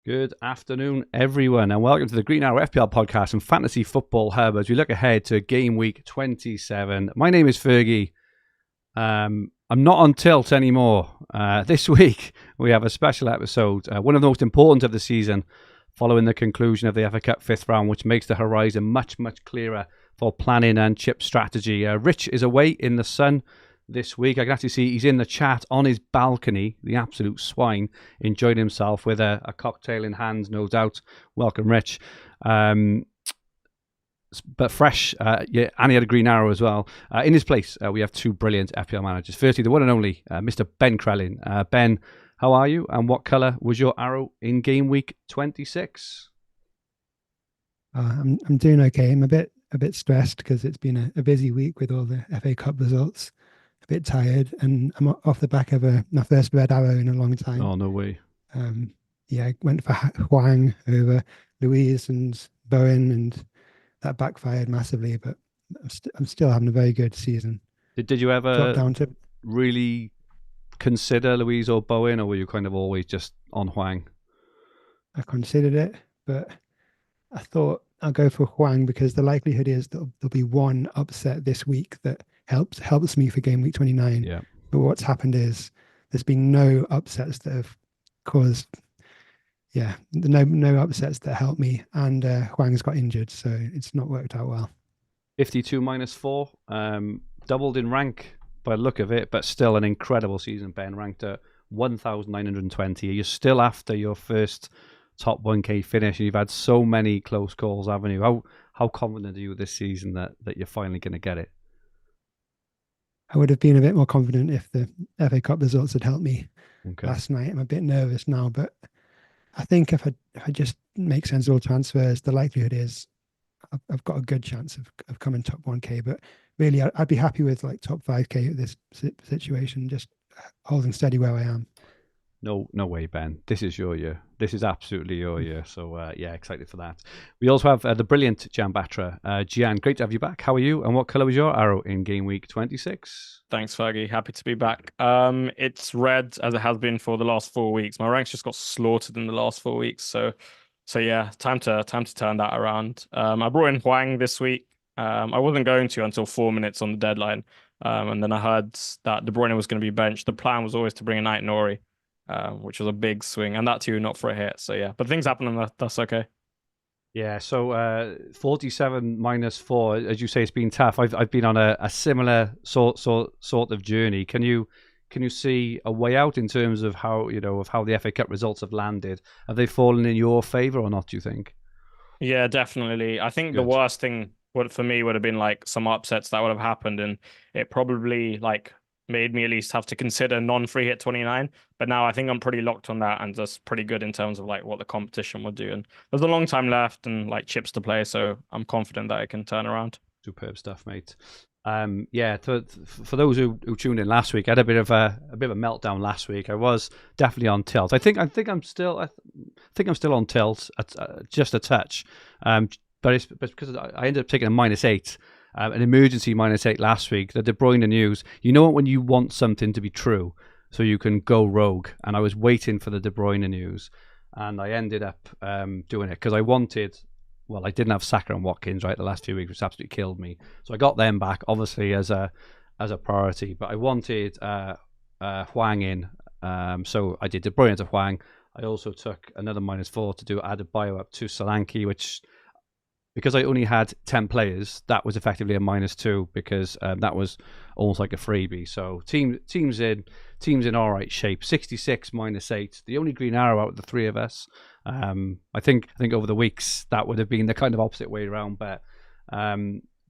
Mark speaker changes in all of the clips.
Speaker 1: Good afternoon, everyone, and welcome to the Green Arrow FPL podcast and Fantasy Football Hub as we look ahead to Game Week 27. My name is Fergi. I'm not on tilt anymore. This week, we have a special episode, one of the most important of the season, following the conclusion of the FA Cup 5th round, which makes the horizon much, much clearer for planning and chip strategy. Rich is away in the sun this week. I can actually see he's in the chat on his balcony, the absolute swine, enjoying himself with a cocktail in hand, no doubt. Welcome, Rich. But fresh, and he had a green arrow as well. In his place, we have two brilliant FPL managers. Firstly, the one and only Mr. Ben Crellin. Ben, how are you? And what colour was your arrow in game week 26?
Speaker 2: I'm doing okay. I'm a bit stressed because it's been a busy week with all the FA Cup results. A bit tired, and I'm off the back of my first red arrow in a long time.
Speaker 1: Oh, no way.
Speaker 2: I went for Huang over Louise and Bowen, and that backfired massively, but I'm still having a very good season.
Speaker 1: Did you ever really consider Louise or Bowen, or were you kind of always just on Huang?
Speaker 2: I considered it, but I thought I'll go for Huang because the likelihood is that there'll be one upset this week that helps me for game week 29.
Speaker 1: Yeah.
Speaker 2: But what's happened is there's been no upsets that have caused, no upsets that help me, and Huang's got injured, so it's not worked out well.
Speaker 1: 52 minus 4, doubled in rank by the look of it, but still an incredible season, Ben, ranked at 1,920. You're still after your first top 1k finish, and you've had so many close calls, haven't you? How confident are you this season that you're finally going to get it?
Speaker 2: I would have been a bit more confident if the FA Cup results had helped me last night. I'm a bit nervous now, but I think if I just make sensible transfers, the likelihood is I've got a good chance of coming top 1k. But really, I'd be happy with like top 5k at this situation, just holding steady where I am.
Speaker 1: No way, Ben. This is your year. This is absolutely your year. So, excited for that. We also have the brilliant Jian Batra. Jian, great to have you back. How are you? And what colour was your arrow in game week 26?
Speaker 3: Thanks, Fergie. Happy to be back. It's red, as it has been for the last 4 weeks. My ranks just got slaughtered in the last 4 weeks. So yeah, time to turn that around. I brought in Huang this week. I wasn't going to until 4 minutes on the deadline. And then I heard that De Bruyne was going to be benched. The plan was always to bring in Night Nori. Which was a big swing, and that too not for a hit. So yeah, but things happen, and that's okay.
Speaker 1: Yeah, so 47 minus 4, as you say, it's been tough. I've been on a similar sort of journey. Can you see a way out in terms of how the FA Cup results have landed? Have they fallen in your favour or not, do you think?
Speaker 3: Yeah, definitely. I think the worst thing for me would have been like some upsets that would have happened, and it probably made me at least have to consider non-free hit 29, but now I think I'm pretty locked on that, and that's pretty good in terms of what the competition would do. And there's a long time left and chips to play, so I'm confident that it can turn around.
Speaker 1: Superb stuff, mate. For those who tuned in last week, I had a bit of a meltdown last week. I was definitely on tilt. I think I'm still on tilt, just a touch. But it's because I ended up taking a -8. An emergency -8 last week, the De Bruyne news. You know when you want something to be true, so you can go rogue. And I was waiting for the De Bruyne news, and I ended up doing it because I didn't have Saka and Watkins the last 2 weeks, which absolutely killed me. So I got them back, obviously as a priority. But I wanted Huang in, so I did De Bruyne to Huang. I also took another -4 to do Adebayo up to Solanke, which, because I only had 10 players, that was effectively a -2 because that was almost like a freebie. So teams in all right shape. 66 -8, the only green arrow out of the three of us. I think over the weeks that would have been the kind of opposite way around. But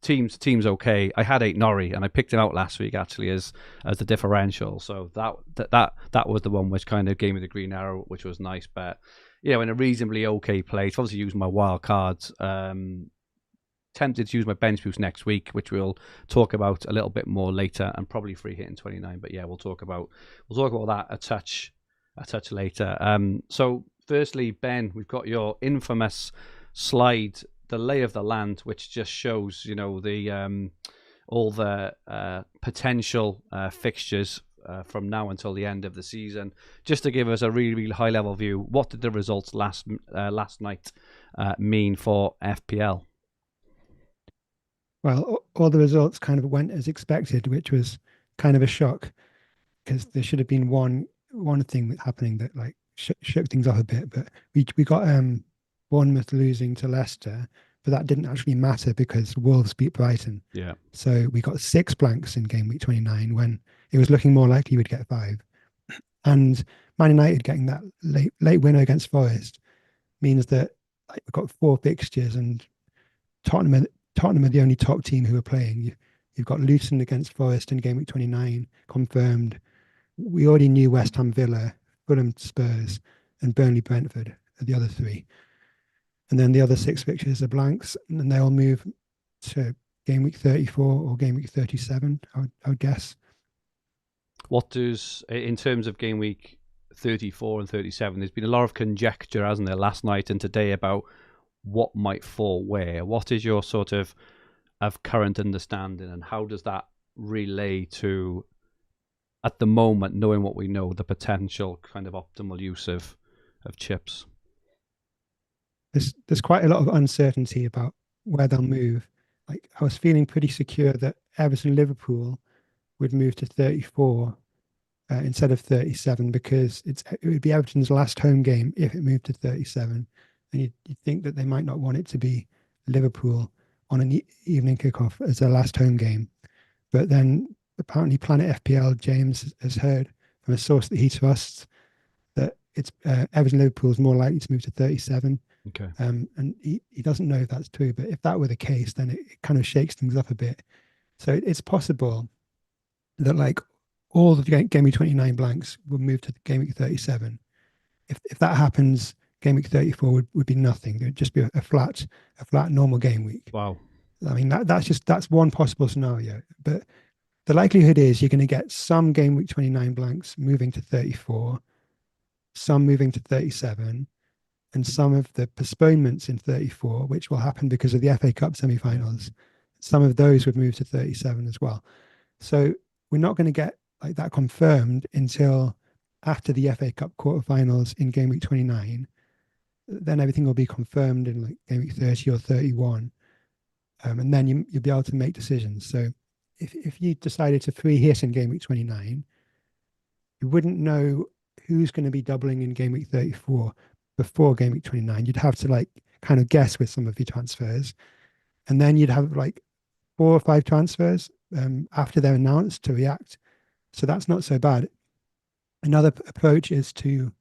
Speaker 1: teams okay. I had 8 Norrie, and I picked him out last week actually as the differential. So that was the one which kind of gave me the green arrow, which was nice. But in a reasonably okay place. Obviously using my wild cards. Tempted to use my bench boost next week, which we'll talk about a little bit more later, and probably free hit in 29. But yeah, we'll talk about that a touch later. So firstly, Ben, we've got your infamous slide, the lay of the land, which just shows all the potential fixtures from now until the end of the season. Just to give us a really, really high level view, what did the results last night mean for FPL?
Speaker 2: Well, all the results kind of went as expected, which was kind of a shock because there should have been one thing happening that like shook things up a bit. But we got Bournemouth losing to Leicester, but that didn't actually matter because Wolves beat Brighton.
Speaker 1: Yeah.
Speaker 2: So we got 6 blanks in game week 29 when it was looking more likely we'd get 5. And Man United getting that late winner against Forest means that like, we've got 4 fixtures, and Tottenham are the only top team who are playing. You've got Luton against Forest in game week 29 confirmed. We already knew West Ham Villa, Fulham Spurs, and Burnley Brentford are the other 3. And then the other 6 fixtures are blanks, and they all move to game week 34 or game week 37, I would guess.
Speaker 1: What does, in terms of game week 34 and 37, there's been a lot of conjecture, hasn't there, last night and today about what might fall where. What is your sort of current understanding, and how does that relay to, at the moment, knowing what we know, the potential kind of optimal use of chips?
Speaker 2: There's quite a lot of uncertainty about where they'll move. Like I was feeling pretty secure that Everton Liverpool would move to 34 instead of 37 because it would be Everton's last home game if it moved to 37, and you'd think that they might not want it to be Liverpool on an evening kickoff as their last home game. But then apparently Planet FPL James has heard from a source that he trusts that it's Everton Liverpool is more likely to move to 37.
Speaker 1: Okay.
Speaker 2: And he doesn't know if that's true, but if that were the case, then it kind of shakes things up a bit. So it's possible that like all the game week 29 blanks will move to the game week 37. If that happens, game week 34 would be nothing. It would just be a flat normal game week.
Speaker 1: Wow.
Speaker 2: I mean that's one possible scenario, but the likelihood is you're going to get some game week 29 blanks moving to 34, some moving to 37, and some of the postponements in 34, which will happen because of the FA Cup semi-finals, some of those would move to 37 as well. So we're not going to get like that confirmed until after the FA Cup quarterfinals in game week 29. Then everything will be confirmed in like game week 30 or 31. And then you'll be able to make decisions. So if you decided to free hit in game week 29, you wouldn't know who's going to be doubling in game week 34 before game week 29. You'd have to like kind of guess with some of your transfers, and then you'd have like 4 or 5 transfers after they're announced to react. So that's not so bad. Another approach is to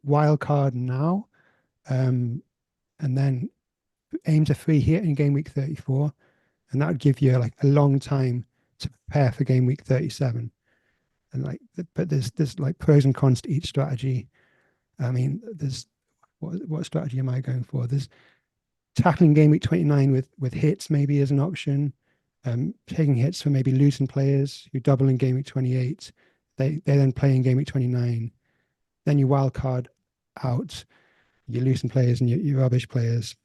Speaker 2: wildcard now, and then aim to free hit in game week 34, and that would give you like a long time to prepare for game week 37. And like, but there's like pros and cons to each strategy. I mean, there's what strategy am I going for? There's tackling game week 29 with hits maybe as an option. Taking hits for maybe losing players who double in game week 28. They then play in game week 29. Then you wildcard out your losing players and your rubbish players,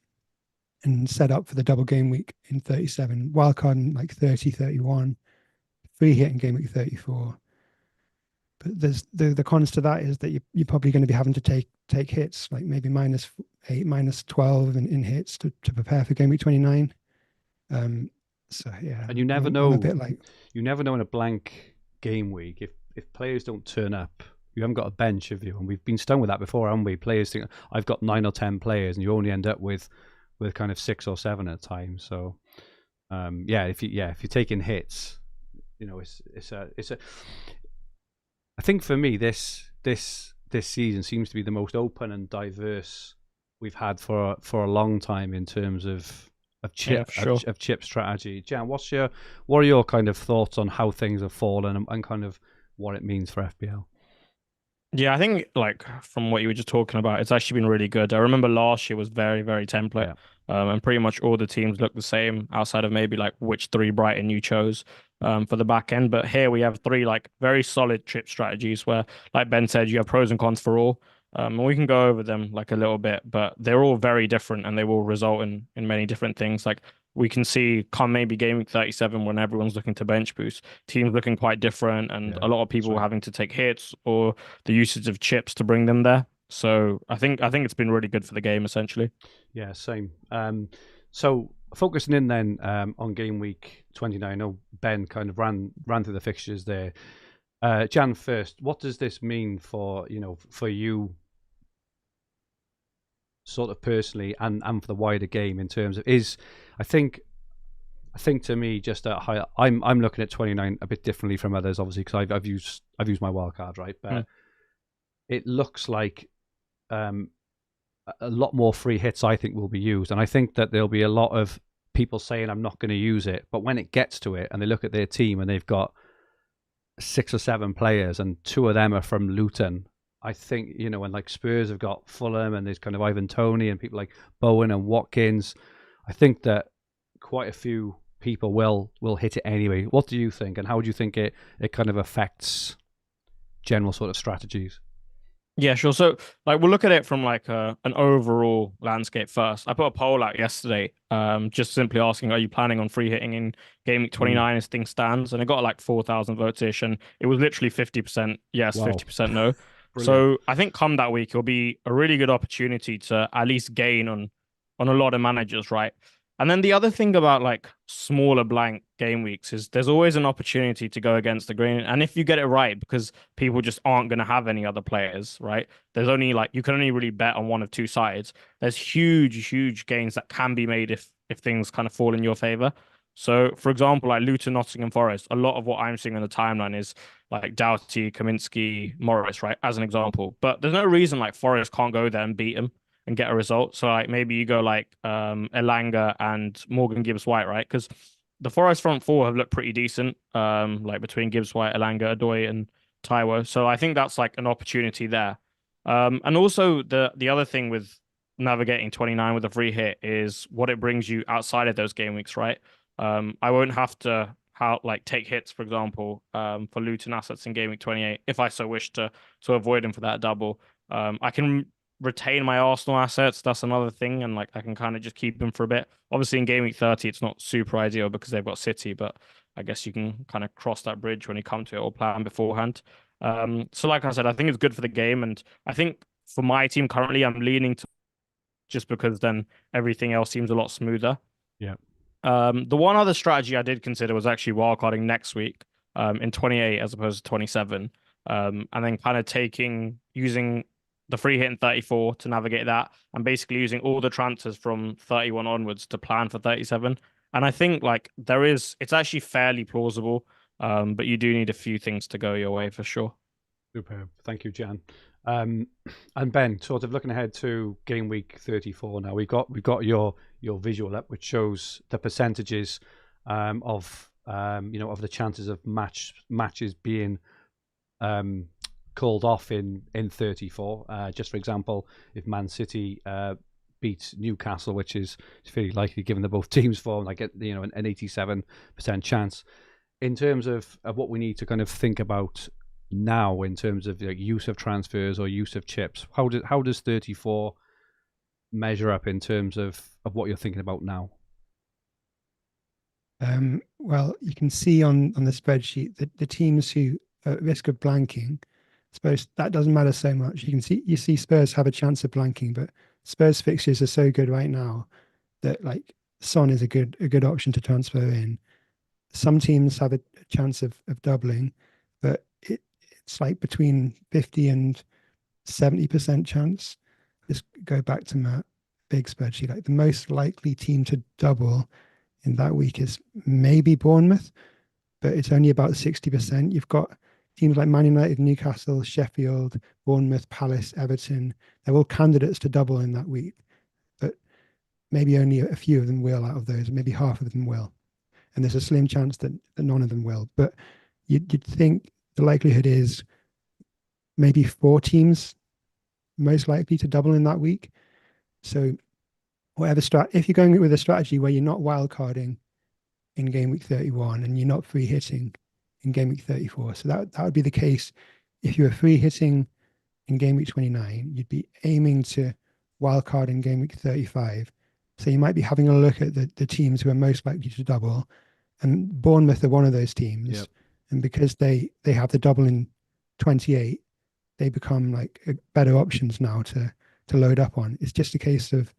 Speaker 2: and set up for the double game week in 37. Wildcard in like 30, 31. Free hit in game week 34. But there's the cons to that is that you're probably going to be having to take hits, like maybe -8, -12 in hits to prepare for game week 29. So yeah,
Speaker 1: and you never know.
Speaker 2: A bit like,
Speaker 1: you never know in a blank game week if players don't turn up. You haven't got a bench of you, and we've been stung with that before, haven't we? Players think I've got 9 or 10 players, and you only end up with kind of 6 or 7 at a time. So if you're taking hits, you know, it's a. I think for me, this season seems to be the most open and diverse we've had for a long time in terms of chip strategy. Jian, what are your kind of thoughts on how things have fallen and kind of what it means for FPL?
Speaker 3: Yeah, I think like from what you were just talking about, it's actually been really good. I remember last year was very, very template. Yeah. And pretty much all the teams look the same outside of maybe like which 3 Brighton you chose for the back end. But here we have 3 like very solid chip strategies where, like Ben said, you have pros and cons for all. And we can go over them like a little bit, but they're all very different and they will result in many different things. Like we can see come maybe game week 37 when everyone's looking to bench boost, teams looking quite different and a lot of people having to take hits or the usage of chips to bring them there. So I think it's been really good for the game essentially.
Speaker 1: Yeah, same. So focusing in then on game week 29, I know Ben kind of ran through the fixtures there. Jian, first, what does this mean for you sort of personally and for the wider game in terms of I think to me just at high, I'm looking at 29 a bit differently from others, obviously, because I've used my wildcard, right? But it looks like a lot more free hits I think will be used, and I think that there'll be a lot of people saying I'm not going to use it, but when it gets to it and they look at their team and they've got 6 or 7 players and 2 of them are from Luton, I think, when like Spurs have got Fulham and there's kind of Ivan Toney and people like Bowen and Watkins, I think that quite a few people will hit it anyway. What do you think, and how do you think it kind of affects general sort of strategies?
Speaker 3: Yeah, sure. So like we'll look at it from like an overall landscape first. I put a poll out yesterday, just simply asking, are you planning on free hitting in game week 29 as things stands? And it got like 4,000 votes-ish, and it was literally 50% yes, 50% no. So I think come that week, it'll be a really good opportunity to at least gain on a lot of managers, right? And then the other thing about like smaller blank game weeks is there's always an opportunity to go against the grain. And if you get it right, because people just aren't going to have any other players, right? There's only like, you can only really bet on one of two sides. There's huge gains that can be made if things kind of fall in your favor. So for example, like Luton, Nottingham Forest, a lot of what I'm seeing on the timeline is like Doughty, Kaminsky, Morris, right? As an example. But there's no reason like Forest can't go there and beat him and get a result. So like maybe you go like Elanga and Morgan Gibbs-White, right? Because the Forest front four have looked pretty decent, like between Gibbs-White, Elanga, Adoy, and Taiwo. So I think that's like an opportunity there. And also the other thing with navigating 29 with a free hit is what it brings you outside of those game weeks, right? I won't have to take hits, for example, for Luton assets in game week 28 if I so wish to avoid them for that double. I can retain my Arsenal assets. That's another thing, and like I can kind of just keep them for a bit. Obviously, in game week 30, it's not super ideal because they've got City, but I guess you can kind of cross that bridge when you come to it or plan beforehand. So like I said, I think it's good for the game, and I think for my team currently, I'm leaning to just because then everything else seems a lot smoother.
Speaker 1: Yeah.
Speaker 3: The one other strategy I did consider was actually wildcarding next week in 28 as opposed to 27, and then kind of using the free hit in 34 to navigate that, and basically using all the transfers from 31 onwards to plan for 37. And I think like it's actually fairly plausible, but you do need a few things to go your way for sure.
Speaker 1: Superb. Thank you, Jian. And Ben, sort of looking ahead to game week 34 now, we've got your visual up, which shows the percentages of the chances of matches being called off in 34. Just for example, if Man City beat Newcastle, which is fairly likely given they're both teams form, like an 87% chance. In terms of what we need to kind of think about now in terms of use of transfers or use of chips, how does 34 measure up in terms of what you're thinking about now?
Speaker 2: Well, you can see on the spreadsheet that the teams who are at risk of blanking, suppose that doesn't matter so much. You see Spurs have a chance of blanking, but Spurs fixtures are so good right now that like Son is a good option to transfer in. Some teams have a chance of doubling, but it's like between 50 and 70% chance. Just go back to my big spreadsheet. Like the most likely team to double in that week is maybe Bournemouth, but it's only about 60%. You've got teams like Man United, Newcastle, Sheffield, Bournemouth, Palace, Everton. They're all candidates to double in that week, but maybe only a few of them will out of those. Maybe half of them will. And there's a slim chance that none of them will. But you'd think the likelihood is maybe 4 teams most likely to double in that week. So if you're going with a strategy where you're not wildcarding in game week 31 and you're not free hitting in game week 34, so that would be the case. If you were free hitting in game week 29, you'd be aiming to wildcard in game week 35 So you might be having a look at the teams who are most likely to double, and Bournemouth are one of those teams.
Speaker 1: Yep.
Speaker 2: And because they have the double in 28, they become like better options now to load up on. It's just a case of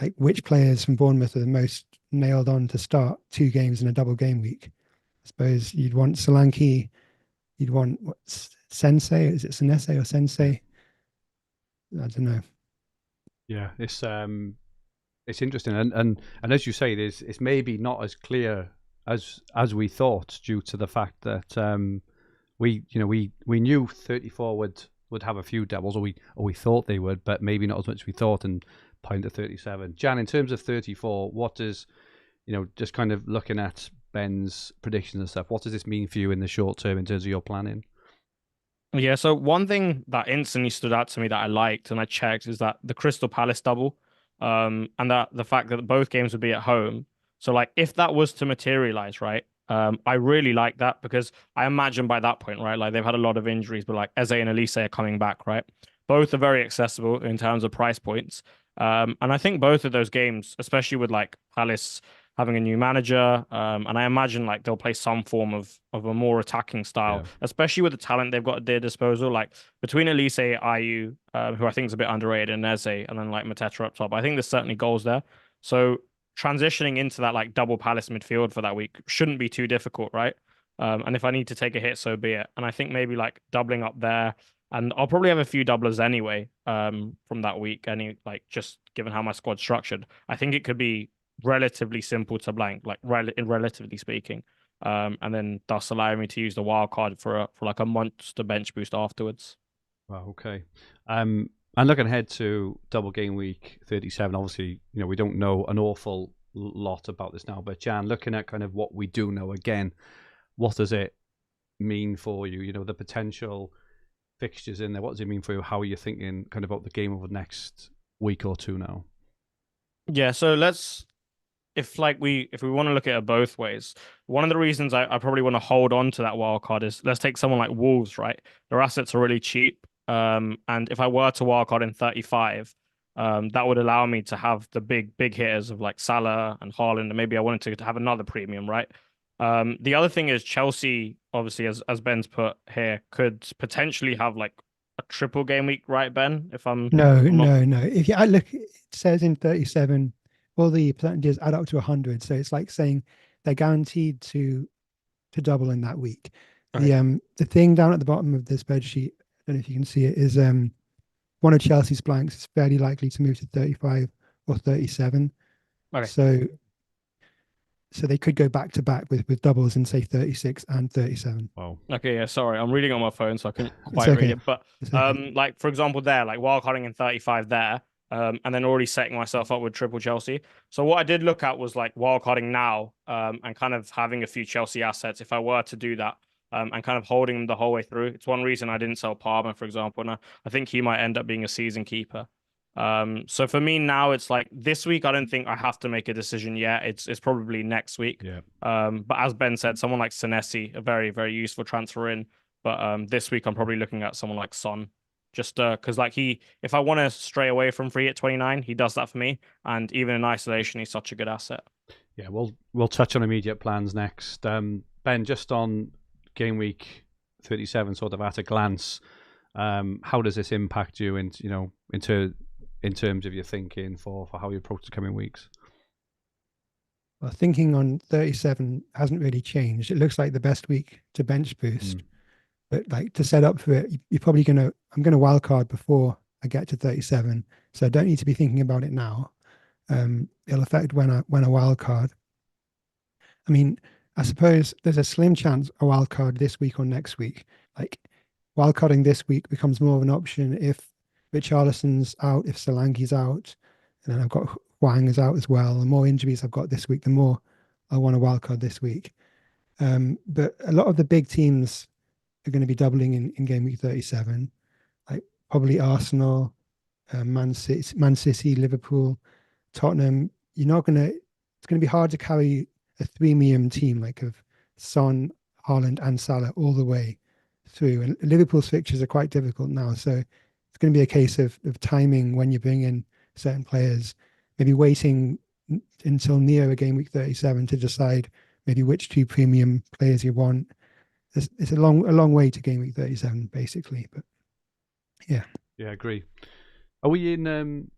Speaker 2: like which players from Bournemouth are the most nailed on to start 2 games in a double game week. I suppose you'd want Solanke, you'd want Sensei. Is it Senese or Sensei? I don't know.
Speaker 1: Yeah, it's interesting, and as you say, it's maybe not as clear as we thought, due to the fact that we knew 34 would have a few doubles, or we thought they would, but maybe not as much as we thought, and point to 37. Jian, in terms of 34, what does, just kind of looking at Ben's predictions and stuff, what does this mean for you in the short term in terms of your planning?
Speaker 3: Yeah, so one thing that instantly stood out to me that I liked and I checked is that the Crystal Palace double, and that the fact that both games would be at home. So like if that was to materialize, right? I really like that, because I imagine by that point, right, like they've had a lot of injuries, but like Eze and Elise are coming back, right? Both are very accessible in terms of price points. And I think both of those games, especially with like Palace having a new manager, and I imagine like they'll play some form of a more attacking style, especially with the talent they've got at their disposal. Like between Elise, Ayew, who I think is a bit underrated, and Eze, and then like Mateta up top, I think there's certainly goals there. So transitioning into that like double Palace midfield for that week shouldn't be too difficult, right? And if I need to take a hit, so be it. And I think maybe like doubling up there, and I'll probably have a few doublers anyway, from that week. Like just given how my squad's structured, I think it could be relatively simple to blank, like relatively speaking. And then thus allowing me to use the wild card for like a monster bench boost afterwards.
Speaker 1: Wow, okay. And looking ahead to double game week 37, obviously, we don't know an awful lot about this now, but Jian, looking at kind of what we do know again, what does it mean for you? The potential fixtures in there. What does it mean for you? How are you thinking kind of about the game over the next week or two now?
Speaker 3: Yeah, so if we want to look at it both ways, one of the reasons I probably want to hold on to that wild card is, let's take someone like Wolves, right? Their assets are really cheap. And if I were to wild card in 35, that would allow me to have the big hitters of like Salah and Haaland, and maybe I wanted to have another premium, right? The other thing is Chelsea, obviously, as Ben's put here, could potentially have like a triple game week, right, Ben? If I'm
Speaker 2: no. If you look, it says in 37, all the percentages add up to 100. So it's like saying they're guaranteed to double in that week. Okay. The thing down at the bottom of the spreadsheet, I don't know if you can see it, is one of Chelsea's blanks is fairly likely to move to 35 or 37. Okay. So they could go back to back with doubles and say 36 and 37.
Speaker 1: Wow.
Speaker 3: Okay, yeah, sorry. I'm reading on my phone, so I couldn't quite read it. But like for example, there, like wildcarding in 35 there, and then already setting myself up with triple Chelsea. So what I did look at was like wildcarding now, and kind of having a few Chelsea assets if I were to do that, and kind of holding them the whole way through. It's one reason I didn't sell Palmer, for example, and I think he might end up being a season keeper. So for me now, it's like this week, I don't think I have to make a decision yet. It's probably next week.
Speaker 1: Yeah.
Speaker 3: But as Ben said, someone like Senesi, a very, very useful transfer in. But this week, I'm probably looking at someone like Son, just because like if I want to stray away from free at 29, he does that for me. And even in isolation, he's such a good asset.
Speaker 1: Yeah, we'll touch on immediate plans next. Ben, just on game week 37, sort of at a glance, how does this impact you in terms of your thinking for how you approach the coming weeks?
Speaker 2: Well, thinking on 37 hasn't really changed. It looks like the best week to bench boost, but like to set up for it, you're probably I'm going to wildcard before I get to 37. So I don't need to be thinking about it now. It'll affect when I wildcard. I mean, I suppose there's a slim chance a wildcard this week or next week. Like wildcarding this week becomes more of an option if Richarlison's out, if Solanke's out, and then I've got Hwang is out as well. The more injuries I've got this week, the more I want a wildcard this week. But a lot of the big teams are going to be doubling in game week 37, like probably Arsenal, Man City, Liverpool, Tottenham. It's going to be hard to carry a three-medium team like of Son, Haaland, and Salah all the way through. And Liverpool's fixtures are quite difficult now, so it's going to be a case of timing when you bring in certain players. maybe waiting until near a game week 37 to decide maybe which 2 premium players you want. It's a long way to game week 37 basically, but yeah.
Speaker 1: Yeah, I agree. Are we in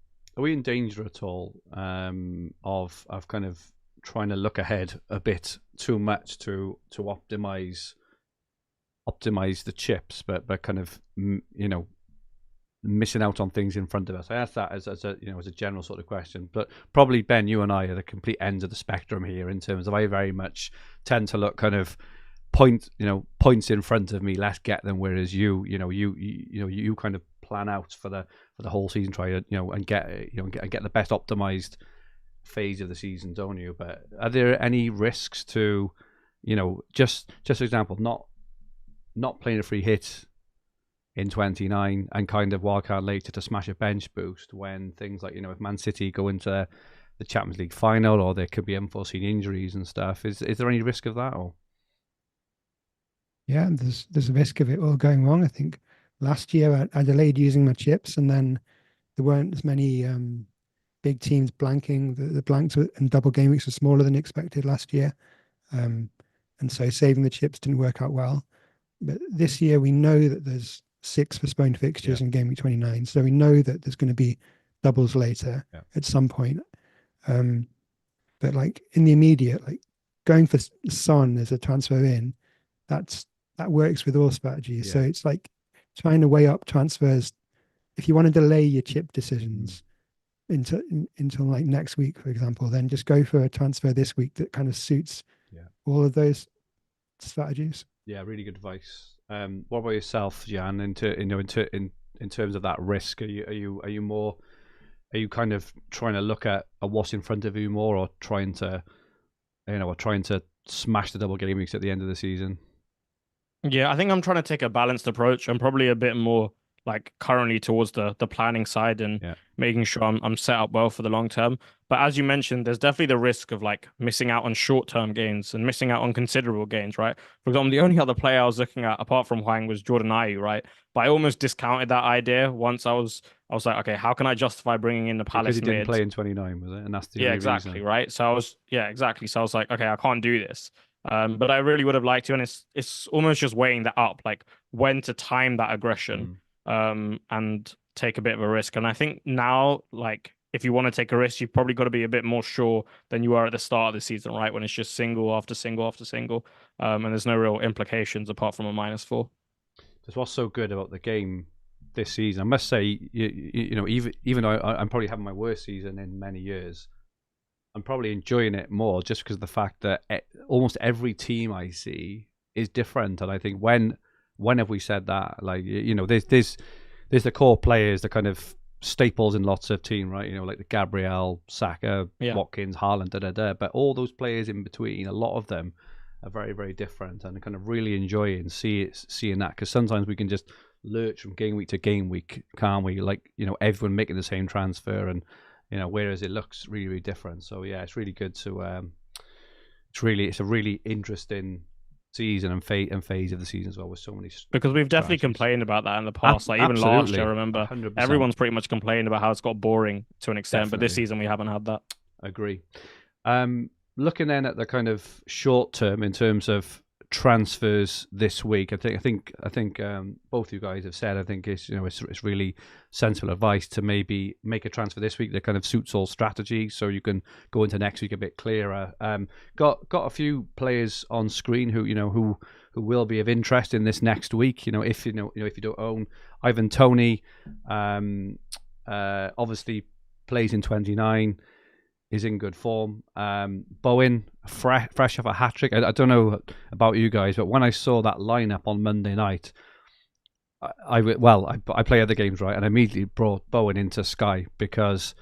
Speaker 1: danger at all of kind of trying to look ahead a bit too much to optimize the chips, but kind of missing out on things in front of us? I ask that as a general sort of question, but probably Ben, you and I are the complete ends of the spectrum here in terms of I very much tend to look kind of points in front of me, let's get them, whereas you kind of plan out for the whole season, try to and get the best optimized phase of the season, don't you? But are there any risks to just for example, not playing a free hit in 29 and kind of wildcard later to smash a bench boost when things like if Man City go into the Champions League final or there could be unforeseen injuries and stuff? Is there any risk of that? Or
Speaker 2: yeah, there's a risk of it all going wrong. I think last year I delayed using my chips, and then there weren't as many big teams blanking. The blanks and double game weeks were smaller than expected last year, and so saving the chips didn't work out well. But this year we know that there's 6 postponed fixtures in game week 29, so we know that there's going to be doubles later at some point. But like in the immediate, like going for Son as a transfer in, that works with all strategies. So it's like trying to weigh up transfers. If you want to delay your chip decisions until like next week, for example, then just go for a transfer this week that kind of suits all of those strategies. Yeah,
Speaker 1: really good advice. What about yourself, Jian? In terms of that risk, are you kind of trying to look at what's in front of you more, or trying to smash the double game weeks at the end of the season?
Speaker 3: Yeah, I think I'm trying to take a balanced approach. I'm probably a bit more like currently towards the planning side and making sure I'm set up well for the long term. But as you mentioned, there's definitely the risk of like missing out on short-term gains and missing out on considerable gains, right? For example, the only other player I was looking at apart from Huang was Jordan Ayew, right? But I almost discounted that idea once I was like, okay, how can I justify bringing in the Palace
Speaker 1: mid? Because he didn't play in 29, was it? And that's the only
Speaker 3: exactly
Speaker 1: reason.
Speaker 3: Right. So I was exactly. So I was like, okay, I can't do this. But I really would have liked to, and it's almost just weighing that up, like when to time that aggression, and take a bit of a risk. And I think now, like, if you want to take a risk, you've probably got to be a bit more sure than you were at the start of the season, right? When it's just single after single after single, and there's no real implications apart from a -4.
Speaker 1: That's what's so good about the game this season. I must say, even though I'm probably having my worst season in many years, I'm probably enjoying it more just because of the fact that almost every team I see is different. And I think when have we said that? Like, there's the core players, the kind of staples in lots of team, right? Like the Gabriel, Saka, Watkins, Haaland, But all those players in between, a lot of them are very, very different, and I kind of really enjoying seeing that, because sometimes we can just lurch from game week to game week, can't we? Like, everyone making the same transfer, and whereas it looks really, really different. So yeah, it's really good to it's a really interesting season and phase of the season as well, with so many,
Speaker 3: because we've definitely complained about that in the past. Like, even last year, I remember 100%. Everyone's pretty much complained about how it's got boring to an extent, but this season we haven't had that.
Speaker 1: Agree. Looking then at the kind of short term in terms of transfers this week, I think both you guys have said, I think it's really sensible advice to maybe make a transfer this week that kind of suits all strategies, so you can go into next week a bit clearer. Got a few players on screen who will be of interest in this next week. If you don't own Ivan Toney, obviously plays in 29. Is in good form. Bowen, fresh off a hat-trick. I don't know about you guys, but when I saw that lineup on Monday night, I play other games, right? And I immediately brought Bowen into Sky, because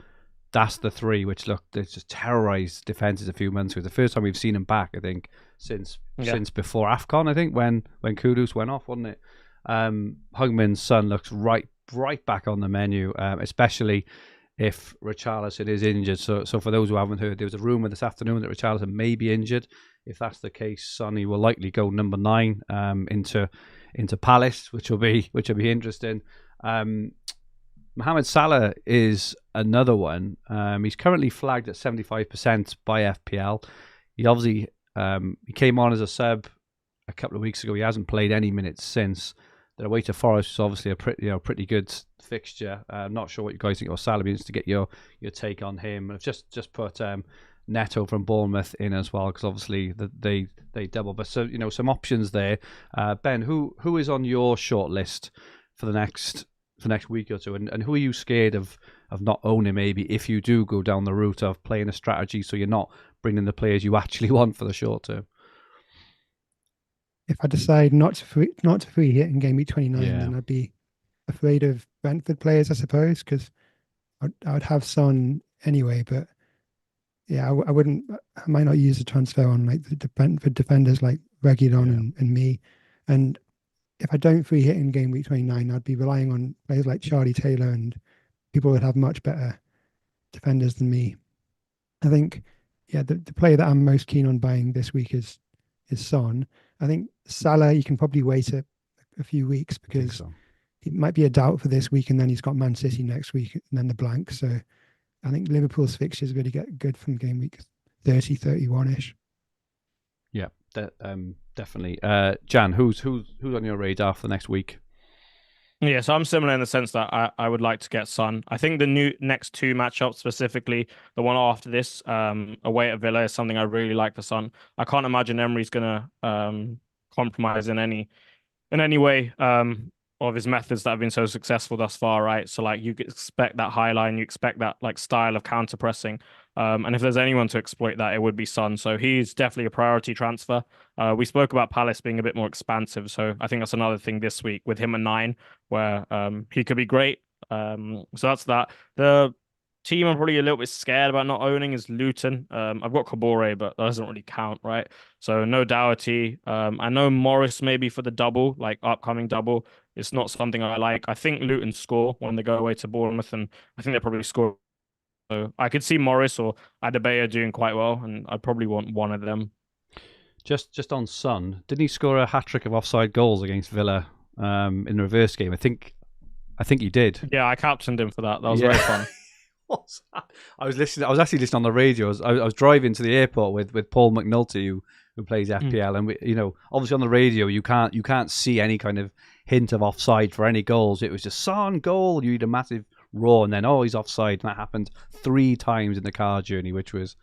Speaker 1: that's the three which they just terrorised defences a few months ago. The first time we've seen him back, I think, since before AFCON, I think, when Kudus went off, wasn't it? Hungman's Son looks right back on the menu, especially if Richarlison is injured. So for those who haven't heard, there was a rumour this afternoon that Richarlison may be injured. If that's the case, Sonny will likely go number 9 into Palace, which will be interesting. Mohamed Salah is another one. He's currently flagged at 75% by FPL. He obviously he came on as a sub a couple of weeks ago. He hasn't played any minutes since. They're away to Forest, which is obviously a pretty good fixture. I'm not sure what you guys think of Salah, to get your take on him. I've just put Neto from Bournemouth in as well, because obviously they double. But so some options there. Ben, who is on your short list for the next week or two, and who are you scared of not owning, maybe, if you do go down the route of playing a strategy so you're not bringing the players you actually want for the short term?
Speaker 2: If I decide not to free hit in game week 29, then I'd be afraid of Brentford players, I suppose, because I would have Son anyway. But yeah, I wouldn't. I might not use the transfer on like the Brentford defenders like Reguilon and me. And if I don't free hit in game week 29, I'd be relying on players like Charlie Taylor and people that have much better defenders than me. I think, the player that I'm most keen on buying this week is Son. I think Salah, you can probably wait a few weeks, because he might be a doubt for this week, and then he's got Man City next week, and then the blank. So I think Liverpool's fixtures really get good from game week 30, 31-ish.
Speaker 1: Yeah, definitely. Jian, who's on your radar for the next week?
Speaker 3: Yeah, so I'm similar in the sense that I would like to get Son. I think the next two matchups, specifically the one after this, away at Villa, is something I really like for Son. I can't imagine Emery's gonna compromise in any way of his methods that have been so successful thus far, right? So like you expect that high line, you expect that like style of counter pressing. And if there's anyone to exploit that, it would be Son. So he's definitely a priority transfer. We spoke about Palace being a bit more expansive. So I think that's another thing this week with him at 9, where he could be great. So that's that. The team I'm probably a little bit scared about not owning is Luton. I've got Kabore, but that doesn't really count, right? So no Doherty. I know Morris maybe for the double, like upcoming double. It's not something I like. I think Luton score when they go away to Bournemouth, and I think they probably score. So I could see Morris or Adebayo doing quite well, and I'd probably want one of them.
Speaker 1: Just on Son, didn't he score a hat-trick of offside goals against Villa in the reverse game? I think he did.
Speaker 3: Yeah, I captained him for that. That was very fun.
Speaker 1: What's that? I was actually listening on the radio. I was driving to the airport with Paul McNulty, who plays FPL, and we, obviously on the radio you can't see any kind of hint of offside for any goals. It was just Son goal. You need a massive roar, and then he's offside, and that happened 3 times in the car journey, which was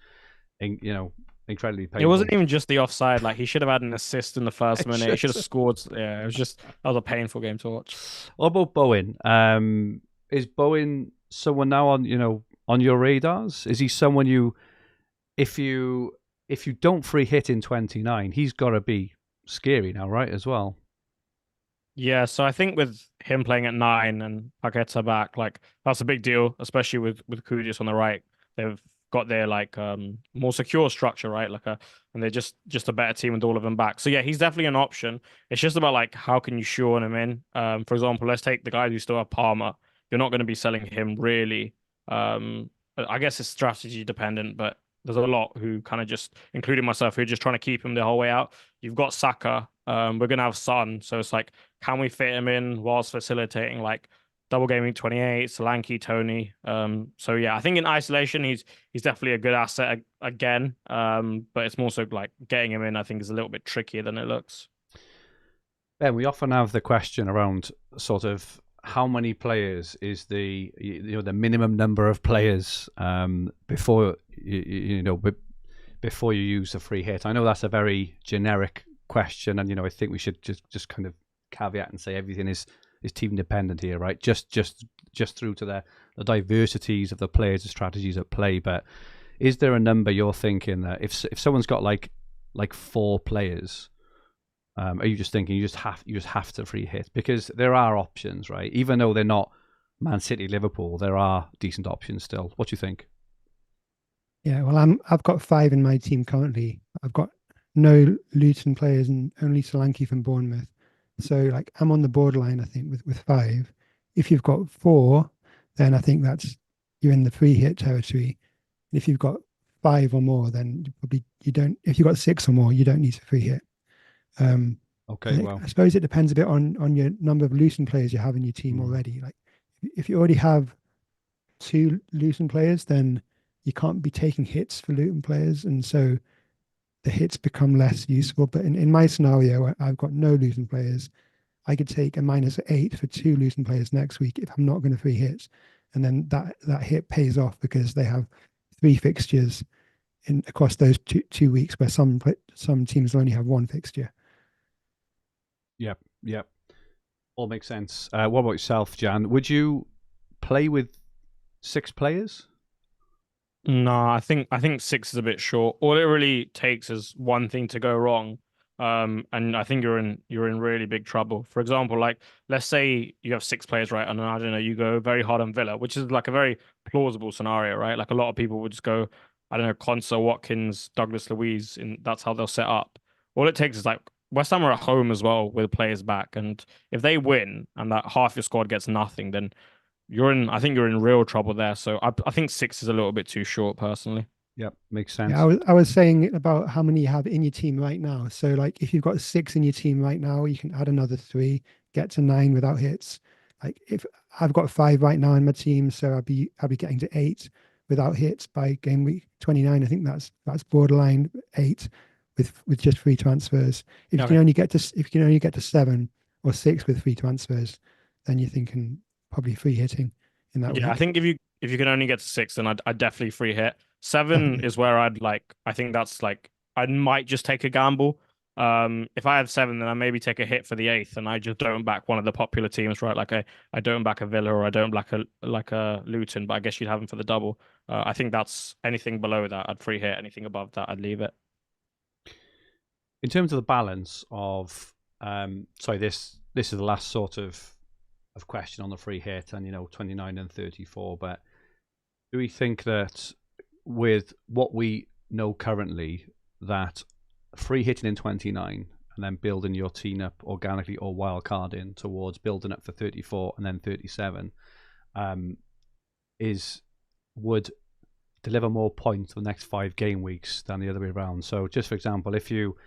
Speaker 1: incredibly painful.
Speaker 3: It wasn't even just the offside. Like, he should have had an assist in the first minute. He should have scored. Yeah, that was a painful game to watch.
Speaker 1: What about Bowen? Is Bowen someone now on your radars? Is he someone if you don't free hit in 29, he's got to be scary now, right, as well?
Speaker 3: Yeah, so I think with him playing at 9 and Paqueta back, like, that's a big deal, especially with Kudus on the right. They've got their more secure structure, right? And they're just a better team with all of them back. So yeah, he's definitely an option. It's just about how can you shoehorn him in? For example, let's take the guys who still have Palmer. You're not going to be selling him really. I guess it's strategy dependent, but there's a lot who kind of just, including myself, who are just trying to keep him the whole way out. You've got Saka. We're going to have Son. So it's can we fit him in whilst facilitating double gaming 28, Solanke, Tony? So yeah, I think in isolation, he's definitely a good asset again. But it's more so getting him in, I think, is a little bit trickier than it looks.
Speaker 1: Ben, we often have the question around sort of how many players is the minimum number of players before before you use a free hit. I know that's a very generic question, and I think we should just kind of caveat and say everything is team dependent here, right? Just through to the diversities of the players and strategies at play. But is there a number you're thinking that if someone's got like 4 players? Are you just thinking you just have to free hit? Because there are options, right? Even though they're not Man City, Liverpool, there are decent options still. What do you think?
Speaker 2: Yeah, well, I've got 5 in my team currently. I've got no Luton players and only Solanke from Bournemouth. So I'm on the borderline, I think, with 5. If you've got 4, then I think you're in the free hit territory. And if you've got 5 or more, then you don't. If you've got 6 or more, you don't need to free hit.
Speaker 1: Okay, well,
Speaker 2: I suppose it depends a bit on your number of Luton players you have in your team already. if you already have 2 Luton players, then you can't be taking hits for Luton players, and so the hits become less useful. But in my scenario, I've got no Luton players. I could take a -8 for 2 Luton players next week if I'm not going to free hits, and then that hit pays off because they have 3 fixtures across those two weeks, where some teams only have 1 fixture.
Speaker 1: Yep. All makes sense. What about yourself, Jian? Would you play with 6 players?
Speaker 3: No, I think 6 is a bit short. All it really takes is one thing to go wrong, and I think you're in really big trouble. For example, like let's say you have 6 players, right? And I don't know, you go very hard on Villa, which is like a very plausible scenario, right? Like a lot of people would just go, I don't know, Konsa, Watkins, Douglas Luiz, and that's how they'll set up. All it takes is like West Ham are at home as well with players back, and if they win and that half your squad gets nothing, then I think you're in real trouble there. So I think 6 is a little bit too short, personally.
Speaker 1: Yep, makes sense.
Speaker 2: Yeah, I was saying about how many you have in your team right now. So like if you've got 6 in your team right now, you can add another 3, get to 9 without hits. Like if I've got 5 right now in my team, so I'll be getting to 8 without hits by game week 29. I think that's borderline 8 with just free transfers. If you can only get to 7 or 6 with free transfers, then you're thinking probably free hitting in that week.
Speaker 3: I think if you can only get to 6, then I'd definitely free hit. 7 is where I think that's like I might just take a gamble. If I have 7, then I maybe take a hit for the 8th, and I just don't back one of the popular teams, right? Like I don't back a Villa, or I don't back a Luton, but I guess you'd have them for the double. I think that's anything below that, I'd free hit. Anything above that, I'd leave it.
Speaker 1: In terms of the balance of, this is the last sort of question on the free hit, and 29 and 34. But do we think that with what we know currently, that free hitting in 29 and then building your team up organically or wildcard in towards building up for 34 and then 37 would deliver more points for the next 5 game weeks than the other way around? So just for example, if you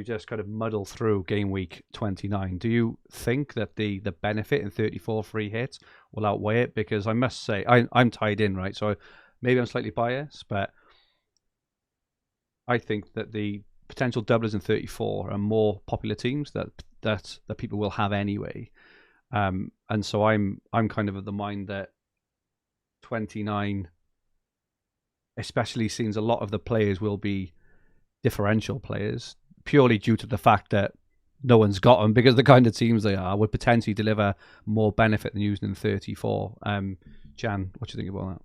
Speaker 1: just kind of muddle through game week 29, do you think that the benefit in 34 free hits will outweigh it? Because I must say, I'm tied in, right? So maybe I'm slightly biased, but I think that the potential doublers in 34 are more popular teams that people will have anyway. And so I'm kind of the mind that 29, especially since a lot of the players will be differential players, purely due to the fact that no one's got them, because the kind of teams they are would potentially deliver more benefit than using in 34. Jian, what do you think about that?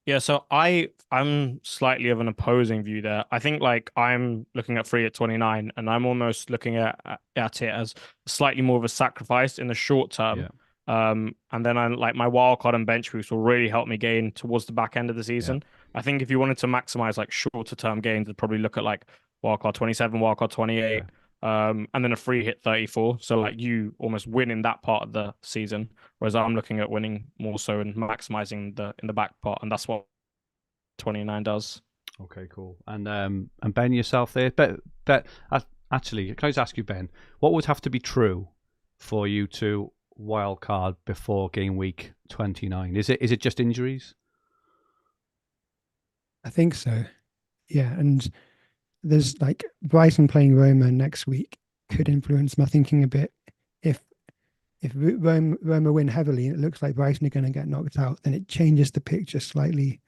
Speaker 3: Yeah, so I'm slightly of an opposing view there. I think like I'm looking at free at 29, and I'm almost looking at it as slightly more of a sacrifice in the short term.
Speaker 1: Yeah.
Speaker 3: And then I like my wildcard and bench boost will really help me gain towards the back end of the season. Yeah. I think if you wanted to maximize like shorter term gains, I'd probably look at like wildcard 27, wildcard 28. Yeah. And then a free hit 34. So like you almost win in that part of the season, whereas I'm looking at winning more so and maximizing in the back part, and that's what 29 does.
Speaker 1: Okay, cool. And Ben, yourself there, but actually, can I just ask you, Ben, what would have to be true for you to wildcard before game week 29? Is it just injuries?
Speaker 2: I think so. Yeah, and there's like Brighton playing Roma next week could influence my thinking a bit. If Roma win heavily and it looks like Brighton are going to get knocked out, then it changes the picture slightly.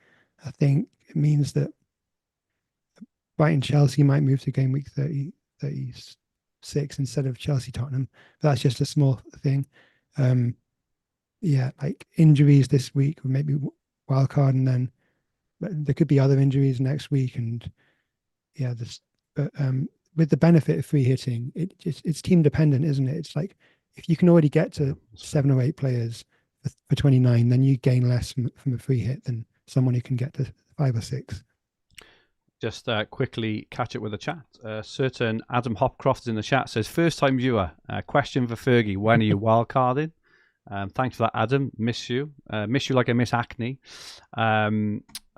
Speaker 2: I think it means that Brighton Chelsea might move to game week 36 instead of Chelsea Tottenham. But that's just a small thing. Yeah, like injuries this week, or maybe wildcard, and then but there could be other injuries next week, and yeah, but with the benefit of free hitting, it's team dependent, isn't it? It's like if you can already get to 7 or 8 players for 29, then you gain less from a free hit than someone who can get to 5 or 6.
Speaker 1: Just quickly catch up with the chat. Certain Adam Hopcroft is in the chat, says, first time viewer, question for Fergie, when are you wildcarding? Thanks for that, Adam. Miss you. Miss you like I miss acne.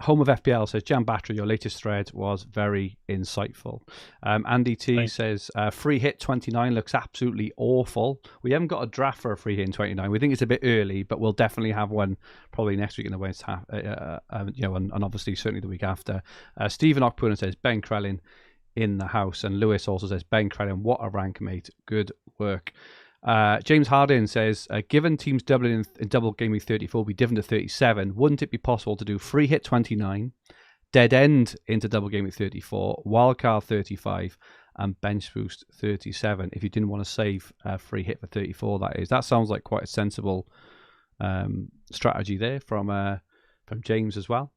Speaker 1: Home of FPL says, Jian Batra, your latest thread was very insightful. Andy T says, free hit 29 looks absolutely awful. We haven't got a draft for a free hit in 29. We think it's a bit early, but we'll definitely have one probably next week in the West half, and obviously certainly the week after. Stephen Ockpurna says, Ben Crellin in the house. And Lewis also says, Ben Crellin, what a rank, mate. Good work. James Hardin says, given teams doubling in double game week 34 will be different to 37, wouldn't it be possible to do free hit 29, dead end into double game week 34, wildcard 35, and bench boost 37 if you didn't want to save free hit for 34? That sounds like quite a sensible strategy there from James as well.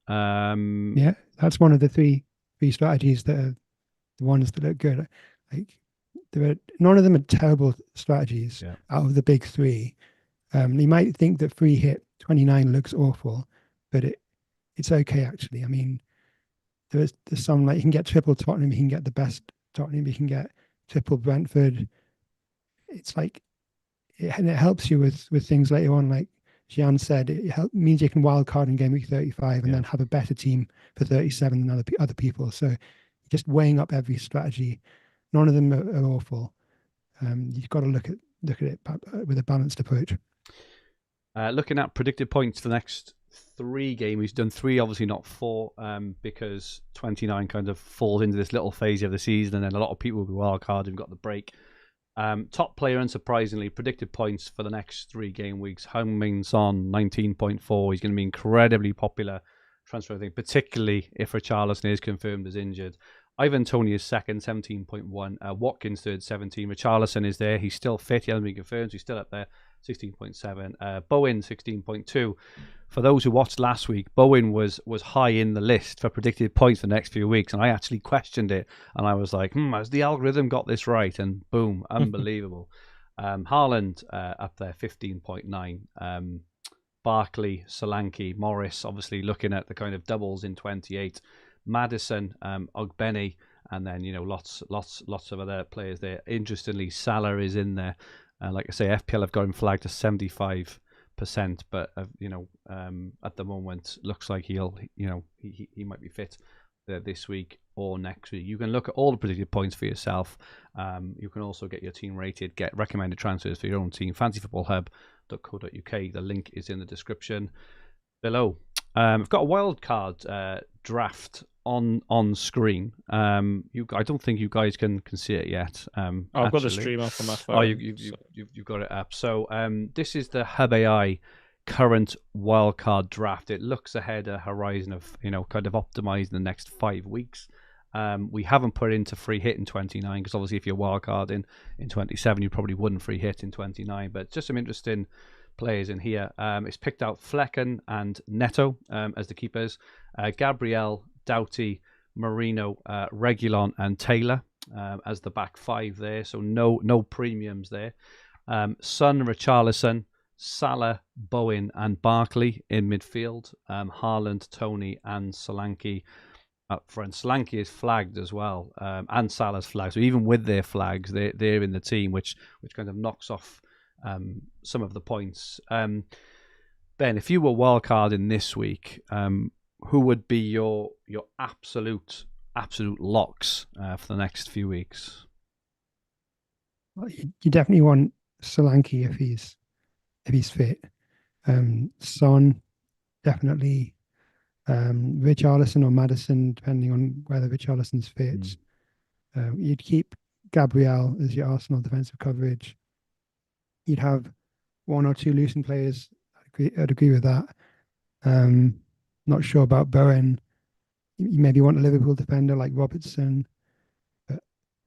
Speaker 2: Yeah, that's one of the three strategies that are the ones that look good. Like, none of them are terrible strategies out of the big three. You might think that free hit 29 looks awful, but it's okay actually. I mean, there's some, like, you can get triple Tottenham, you can get the best Tottenham, you can get triple Brentford. It's like, it helps you with things later on. Like Jian said, means you can wildcard in game week 35 and then have a better team for 37 than other people. So just weighing up every strategy. None of them are awful. You've got to look at it with a balanced approach.
Speaker 1: Looking at predicted points for the next 3 games, we've done 3, obviously not 4, because 29 kind of falls into this little phase of the season, and then a lot of people will be wildcard and got the break. Top player, unsurprisingly, predicted points for the next 3 game weeks. Heung-min Son, 19.4. He's going to be incredibly popular transfer thing, particularly if Richarlison is confirmed as injured. Ivan Toney is second, 17.1. Watkins third, 17. Richarlison is there. He's still fit. He hasn't been confirmed. So he's still up there, 16.7. Bowen, 16.2. For those who watched last week, Bowen was high in the list for predicted points for the next few weeks. And I actually questioned it. And I was like, has the algorithm got this right? And boom, unbelievable. Haaland up there, 15.9. Barkley, Solanke, Morris, obviously looking at the kind of doubles in 28. Maddison, Ogbene, and then lots of other players there. Interestingly, Salah is in there. Like I say, FPL have got him flagged to 75%, but at the moment looks like he might be fit this week or next week. You can look at all the predicted points for yourself. You can also get your team rated, get recommended transfers for your own team. fantasyfootballhub.co.uk. The link is in the description below. I've got a wildcard draft on screen. I don't think you guys can see it yet.
Speaker 3: I've got the stream up on my phone.
Speaker 1: Oh, you've got it up. So this is the Hub AI current wildcard draft. It looks ahead a horizon of kind of optimizing the next 5 weeks. We haven't put into free hit in 29 because obviously if you're wildcard in 27, you probably wouldn't free hit in 29. But just some interesting players in here. It's picked out Flecken and Neto as the keepers. Gabriel, Doughty, Marino, Reguilon and Taylor as the back 5 there. So no premiums there. Son, Richarlison, Salah, Bowen and Barkley in midfield. Haaland, Toney and Solanke up front. Solanke is flagged as well, and Salah's flagged. So even with their flags, they're in the team, which kind of knocks off some of the points. Ben, if you were wildcarding this week, who would be your absolute locks for the next few weeks?
Speaker 2: Well, you definitely want Solanke if he's fit. Son, definitely. Richarlison or Maddison, depending on whether Richarlison's fit. You'd keep Gabriel as your Arsenal defensive coverage. You'd have 1 or 2 Luton players. I'd agree with that. Not sure about Bowen. You maybe want a Liverpool defender like Robertson, but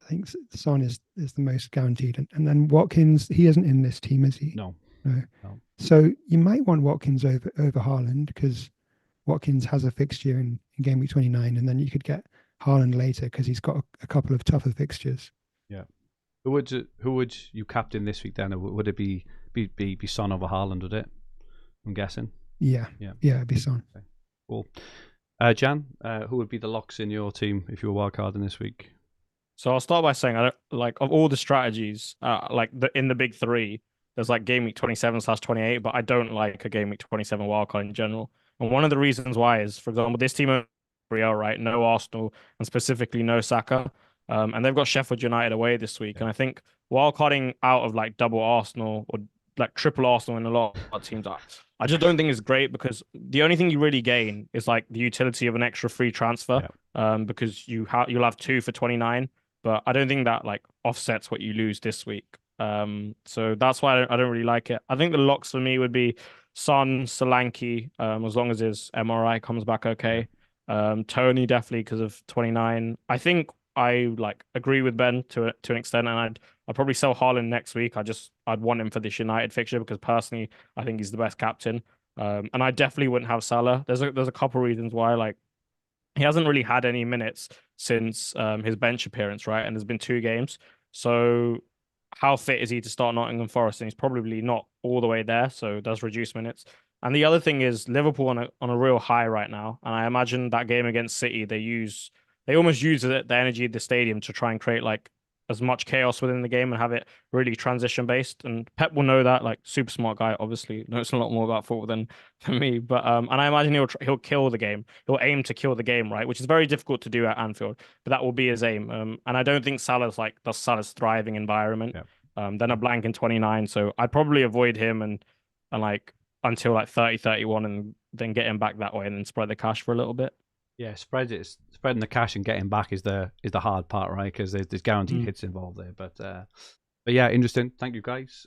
Speaker 2: I think Son is the most guaranteed. And then Watkins, he isn't in this team, is he?
Speaker 1: No.
Speaker 2: So you might want Watkins over Haaland because Watkins has a fixture in game week 29, and then you could get Haaland later because he's got a couple of tougher fixtures.
Speaker 1: Yeah. Who would you captain this week then? Would it be Son over Haaland, would it? I'm guessing.
Speaker 2: Yeah, it'd be Son.
Speaker 1: Okay. Cool. Jian, who would be the locks in your team if you were wildcarding this week?
Speaker 3: So I'll start by saying, I don't, like, of all the strategies, in the big 3, there's like game week 27/28, but I don't like a game week 27 wildcard in general. And one of the reasons why is, for example, this team FPL, right? No Arsenal, and specifically no Saka. And they've got Sheffield United away this week. And I think wildcarding out of like double Arsenal or like triple Arsenal in a lot of teams, I just don't think it's great, because the only thing you really gain is like the utility of an extra free transfer. Because you'll have 2 for 29, but I don't think that like offsets what you lose this week. So that's why I don't really like it. I think the locks for me would be Son, Solanke, as long as his MRI comes back okay. Tony definitely because of 29. I think I like agree with Ben to an extent, and I'd probably sell Haaland next week. I'd want him for this United fixture because personally I think he's the best captain. And I definitely wouldn't have Salah. There's a couple reasons why. Like, he hasn't really had any minutes since his bench appearance, right? And there's been 2 games. So how fit is he to start Nottingham Forest? And he's probably not all the way there, so does reduce minutes. And the other thing is Liverpool on a real high right now. And I imagine that game against City, they almost use the energy of the stadium to try and create like as much chaos within the game and have it really transition based. And Pep will know that, like, super smart guy, obviously knows a lot more about football than me. But and I imagine he'll kill the game. He'll aim to kill the game, right? Which is very difficult to do at Anfield, but that will be his aim. And I don't think Salah's thriving environment. Then a blank in 29, so I'd probably avoid him and like until like 30-31, and then get him back that way, and then spread the cash for a little bit.
Speaker 1: Yeah, spreading the cash and getting back is the hard part, right? Because there's guaranteed hits involved there. But yeah, interesting. Thank you, guys.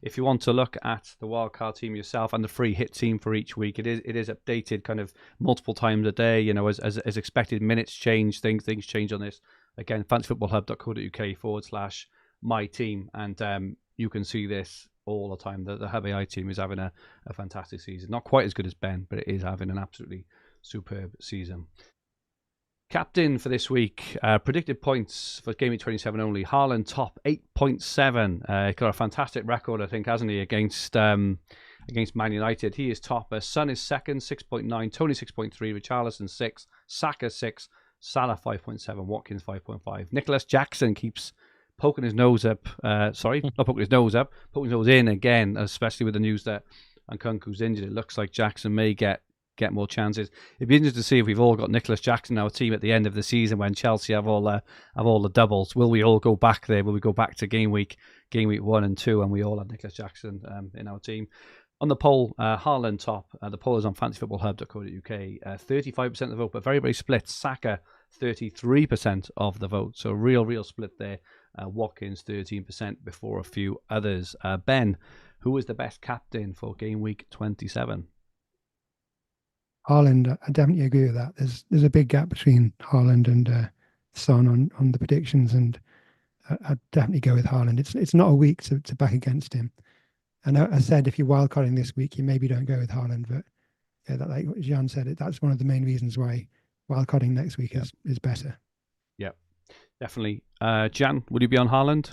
Speaker 1: If you want to look at the wildcard team yourself and the free hit team for each week, it is updated kind of multiple times a day. You know, as expected, minutes change, things change on this. Again, fantasyfootballhub.co.uk/my team, and you can see this all the time. The Hub AI team is having a fantastic season. Not quite as good as Ben, but it is having an absolutely superb season. Captain for this week, predicted points for game week 27 only. Haaland top 8.7. Got a fantastic record, I think, hasn't he, against Man United. He is top. Son is second, 6.9. Tony 6.3. Richarlison 6. Saka 6. Salah 5.7. Watkins 5.5. Nicholas Jackson keeps poking his nose up. Sorry, not poking his nose up. Poking his nose in again, especially with the news that Nkunku's injured. It looks like Jackson may get more chances. It'd be interesting to see if we've all got Nicholas Jackson in our team at the end of the season when Chelsea have all the doubles. Will we all go back there? Will we go back to game week 1 and 2, and we all have Nicholas Jackson in our team? On the poll, Haaland top. The poll is on fantasyfootballhub.co.uk. 35% of the vote, but very, very split. Saka 33% of the vote. So real split there. Watkins 13% before a few others. Ben, who is the best captain for game week 27?
Speaker 2: Haaland, I definitely agree with that. There's a big gap between Haaland and Son on the predictions, and I'd definitely go with Haaland. It's not a week to back against him. And I said if you're wildcarding this week, you maybe don't go with Haaland, but yeah, that, like Jian said, that's one of the main reasons why wildcarding next week is better.
Speaker 1: Yeah, definitely. Jian, would you be on Haaland?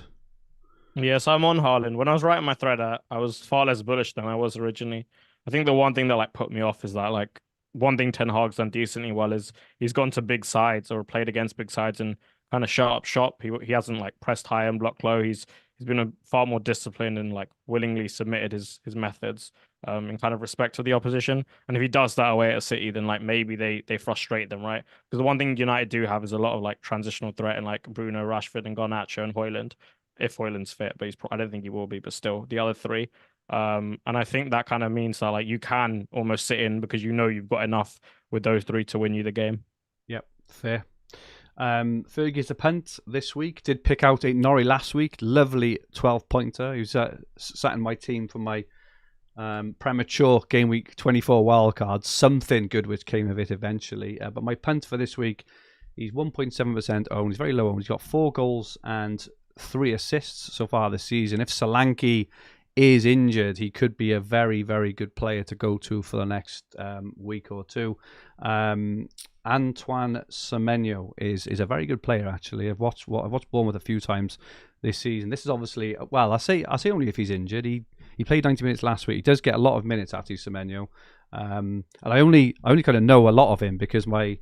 Speaker 3: Yes, I'm on Haaland. When I was writing my thread, I was far less bullish than I was originally. I think the one thing that like put me off is that like one thing Ten Hag's done decently well is he's gone to big sides or played against big sides and kind of shut up shop. He hasn't like pressed high and blocked low. He's been far more disciplined and like willingly submitted his methods in kind of respect to the opposition. And if he does that away at City, then like maybe they frustrate them, right? Because the one thing United do have is a lot of like transitional threat and like Bruno, Rashford, and Garnacho and Højlund, if Højlund's fit, but I don't think he will be. But still, the other three. And I think that kind of means that like you can almost sit in because you know you've got enough with those three to win you the game.
Speaker 1: Yep, fair. Fergie's a punt this week. Did pick out a Norrie last week. Lovely 12-pointer. He was sat in my team for my premature game week 24 wildcard. Something good which came of it eventually. But my punt for this week, he's 1.7% owned. He's very low owned. He's got 4 goals and 3 assists so far this season. If Solanke is injured, he could be a very, very good player to go to for the next week or two. Antoine Semenyo is a very good player, actually. I've watched Bournemouth a few times this season. This is obviously, well, I say only if he's injured. He played 90 minutes last week. He does get a lot of minutes, actually, Semenyo. And I only kind of know a lot of him because my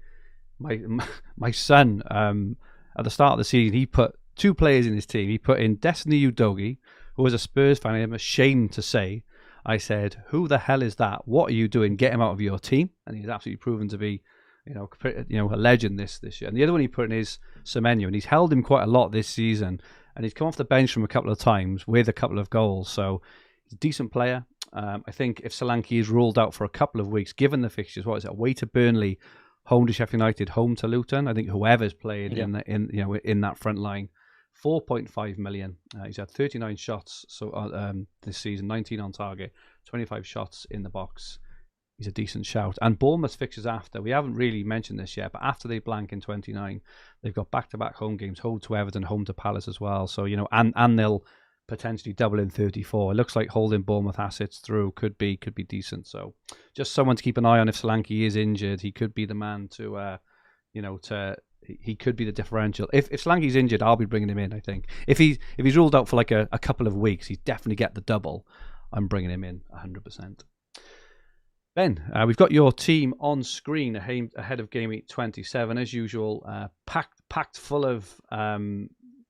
Speaker 1: son at the start of the season, he put 2 players in his team. He put in Destiny Udogie, who was a Spurs fan, I'm ashamed to say, I said, "Who the hell is that? What are you doing? Get him out of your team." And he's absolutely proven to be, a legend this year. And the other one he put in is Semenyo, and he's held him quite a lot this season. And he's come off the bench from a couple of times with a couple of goals. So he's a decent player. I think if Solanke is ruled out for a couple of weeks, given the fixtures, what is it? Away to Burnley, home to Sheffield United, home to Luton. I think whoever's playing in that front line, 4.5 million. He's had 39 shots this season, 19 on target, 25 shots in the box. He's a decent shout. And Bournemouth's fixtures after, we haven't really mentioned this yet, but after they blank in 29, they've got back-to-back home games, home to Everton, home to Palace as well. So, and they'll potentially double in 34. It looks like holding Bournemouth assets through could be decent. So just someone to keep an eye on if Solanke is injured. He could be the man he could be the differential. If Solanke's injured, I'll be bringing him in, I think. If he's ruled out for like a couple of weeks, he's definitely get the double. I'm bringing him in 100%. Ben, we've got your team on screen ahead of Game Week 27, as usual, packed full of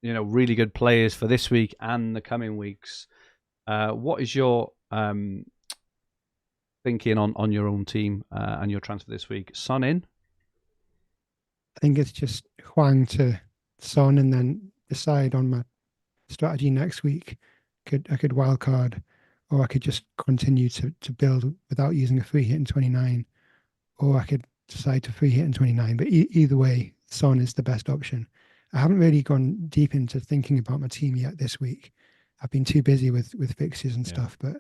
Speaker 1: really good players for this week and the coming weeks. What is your thinking on your own team and your transfer this week? Son in?
Speaker 2: I think it's just Hwang to Son, and then decide on my strategy next week. I could wildcard, or I could just continue to build without using a free hit in 29, or I could decide to free hit in 29. But either way, Son is the best option. I haven't really gone deep into thinking about my team yet this week. I've been too busy with fixtures and stuff, but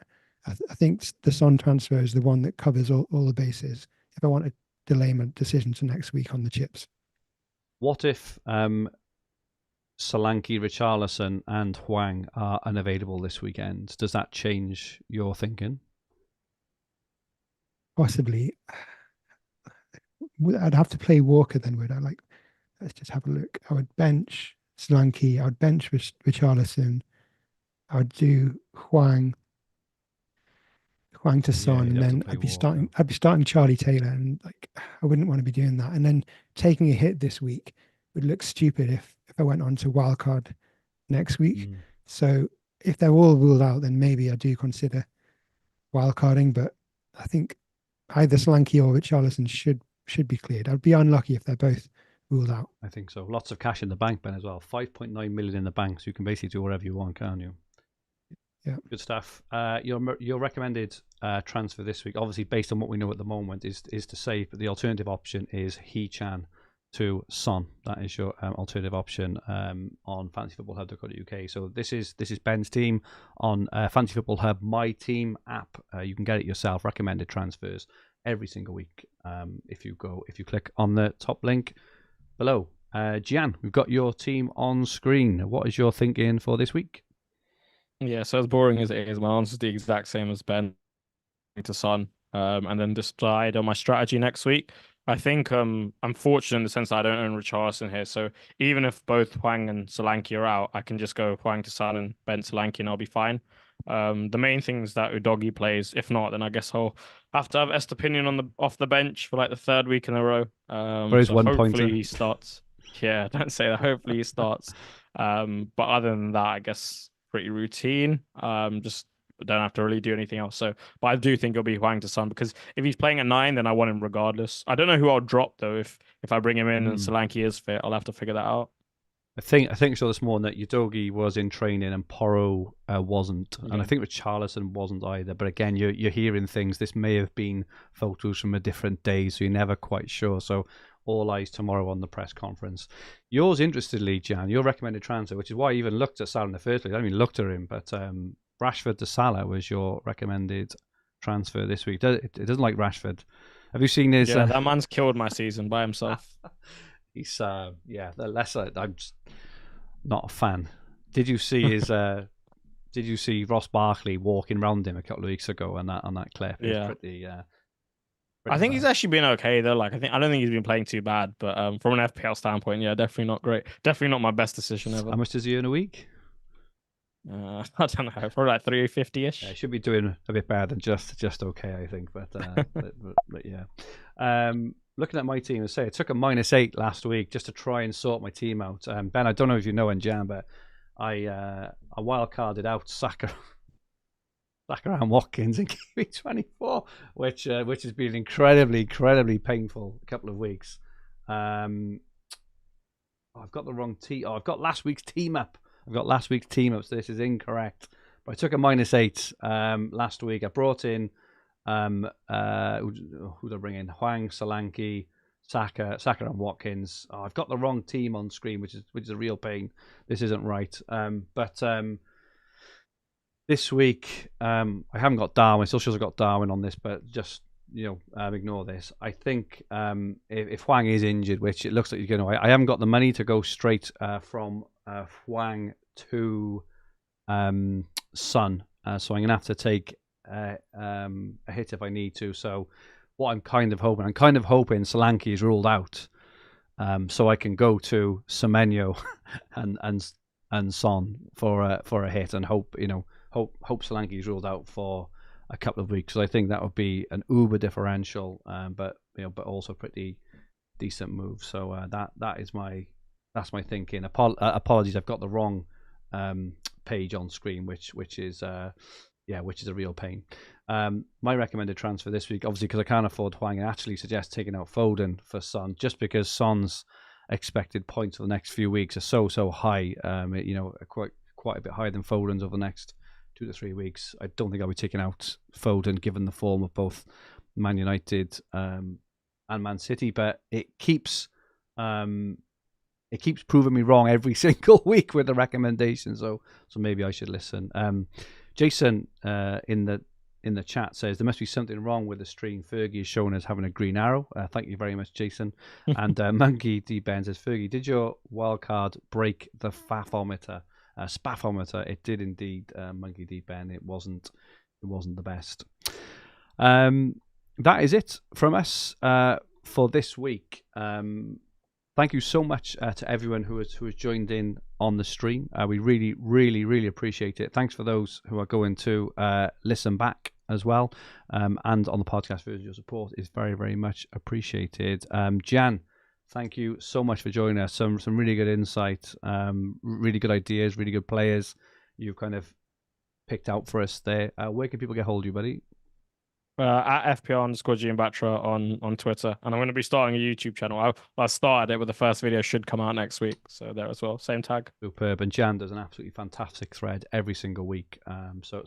Speaker 2: I think the Son transfer is the one that covers all the bases if I want to delay my decision to next week on the chips.
Speaker 1: What if Solanke, Richarlison and Hwang are unavailable this weekend? Does that change your thinking?
Speaker 2: Possibly. I'd have to play Walker then, would I? Let's just have a look. I would bench Solanke. I would bench Richarlison. I would do Hwang to Son, and then I'd be starting Charlie Taylor, and I wouldn't want to be doing that. And then taking a hit this week would look stupid if I went on to wildcard next week. So if they're all ruled out, then maybe I do consider wildcarding. But I think either Solanke or Richarlison should be cleared. I'd be unlucky if they're both ruled out.
Speaker 1: I think so. Lots of cash in the bank, Ben, as well. 5.9 million in the bank, so you can basically do whatever you want, can't you?
Speaker 2: Yeah,
Speaker 1: good stuff. Your recommended transfer this week, obviously based on what we know at the moment, is to save. But the alternative option is Jian to Son. That is your alternative option on fantasyfootballhub.co.uk. So this is Ben's team on Fantasy Football Hub, my team app. You can get it yourself. Recommended transfers every single week. If you click on the top link below. Jian, we've got your team on screen. What is your thinking for this week?
Speaker 3: Yeah, so as boring as it is, my answer is the exact same as Ben to Son, and then decide on my strategy next week. I think I'm fortunate in the sense that I don't own Richarlison here, so even if both Hwang and Solanke are out, I can just go Hwang to Son and Ben Solanke, and I'll be fine. The main thing is that Udogie plays. If not, then I guess I'll have to have Estepinian off the bench for the third week in a row. Hopefully he starts. Yeah, don't say that. Hopefully he starts. But other than that, I guess pretty routine. Just don't have to really do anything else. But I do think it'll be Hwang to Son, because if he's playing at 9, then I want him regardless. I don't know who I'll drop though. If I bring him in and Solanke is fit, I'll have to figure that out.
Speaker 1: I think so this morning that Udogie was in training and Porro wasn't, and I think Richarlison wasn't either. But again, you're hearing things. This may have been photos from a different day, so you're never quite sure. So all eyes tomorrow on the press conference. Yours, interestedly, Jian, your recommended transfer, which is why I even looked at Salah in the first place. I haven't even looked at him, but Rashford to Salah was your recommended transfer this week. It doesn't like Rashford. Have you seen his?
Speaker 3: Yeah, that man's killed my season by himself.
Speaker 1: He's the lesser. I'm just not a fan. Did you see his? Did you see Ross Barkley walking around him a couple of weeks ago on that clip?
Speaker 3: Yeah.
Speaker 1: Pretty
Speaker 3: I think he's actually been okay though. I don't think he's been playing too bad, but from an FPL standpoint, yeah, definitely not great. Definitely not my best decision ever.
Speaker 1: How much does he earn a week?
Speaker 3: I don't know, probably 350-ish.
Speaker 1: Yeah, he should be doing a bit better than just okay, I think. But yeah. Looking at my team, I took a -8 last week just to try and sort my team out. Ben, I don't know if you know, and Jian, but I wildcarded out Saka and Watkins in Game 24, which has been incredibly painful a couple of weeks. I've got the wrong team. I've got last week's team up. So this is incorrect. But I took a -8 last week. I brought in who did I bring in? Hwang, Solanke, Saka and Watkins. I've got the wrong team on screen, which is a real pain. This isn't right. But this week I haven't got Darwin. It still shows I've got Darwin on this, but just ignore this. I think if Hwang is injured, which it looks like he's going to, I haven't got the money to go straight from Hwang to Son, so I'm gonna have to take a hit if I need to. So what I'm kind of hoping Solanke is ruled out, so I can go to Semenyo and Son for a hit, and hope Solanke is ruled out for a couple of weeks. So I think that would be an uber differential, but also pretty decent move. So that's my thinking. Apologies, I've got the wrong page on screen, which is a real pain. My recommended transfer this week, obviously because I can't afford Hwang, I actually suggest taking out Foden for Son, just because Son's expected points for the next few weeks are so high. Quite a bit higher than Foden's over the next 2 to 3 weeks. I don't think I'll be taking out Foden given the form of both Man United and Man City, but it keeps proving me wrong every single week with the recommendations. So maybe I should listen. Jason in the chat says there must be something wrong with the stream. Fergie is shown as having a green arrow. Thank you very much, Jason. And Monkey D Ben says, Fergie, did your wildcard break the spaffometer? It did indeed, Monkey D Ben. It wasn't the best. That is it from us for this week. Thank you so much to everyone who has joined in on the stream. We really appreciate it. Thanks for those who are going to listen back as well, and on the podcast version. Your support is very much appreciated. Jian, thank you so much for joining us. Some really good insight, really good ideas, really good players you've kind of picked out for us there. Where can people get hold of you, buddy?
Speaker 3: At FPL_Jian Batra on Twitter, and I'm going to be starting a YouTube channel. I started it, but the first video should come out next week, so there as well, same tag.
Speaker 1: Superb. And Jian does an absolutely fantastic thread every single week, so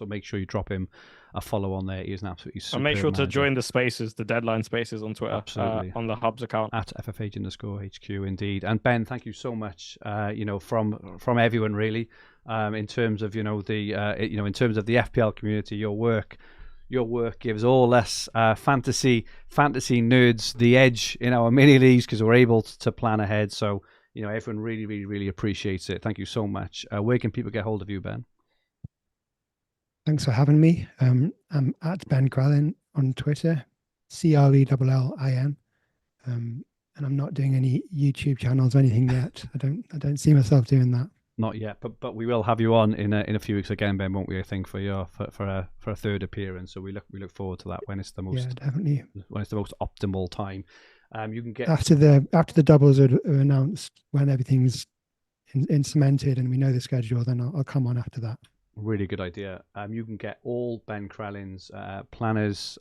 Speaker 1: make sure you drop him a follow on there. He is an absolutely superb.
Speaker 3: And make sure
Speaker 1: manager.
Speaker 3: To join the deadline spaces on Twitter.
Speaker 1: Absolutely.
Speaker 3: On the Hubs account
Speaker 1: at FFH_HQ indeed. And Ben, thank you so much. From everyone really, in terms of in terms of the FPL community, your work gives all us fantasy nerds the edge in our mini leagues because we're able to plan ahead. So everyone really appreciates it. Thank you so much. Where can people get hold of you, Ben?
Speaker 2: Thanks for having me. I'm at Ben Crellin on Twitter, CRELLIN, and I'm not doing any YouTube channels or anything yet. I don't see myself doing that.
Speaker 1: Not yet, but we will have you on in a few weeks again, Ben, won't we? I think for a third appearance. So we look forward to that when it's the most
Speaker 2: definitely
Speaker 1: when it's the most optimal time. You can get
Speaker 2: after the doubles are announced, when everything's in cemented and we know the schedule, then I'll come on after that.
Speaker 1: Really good idea. You can get all Ben Crellin's planners,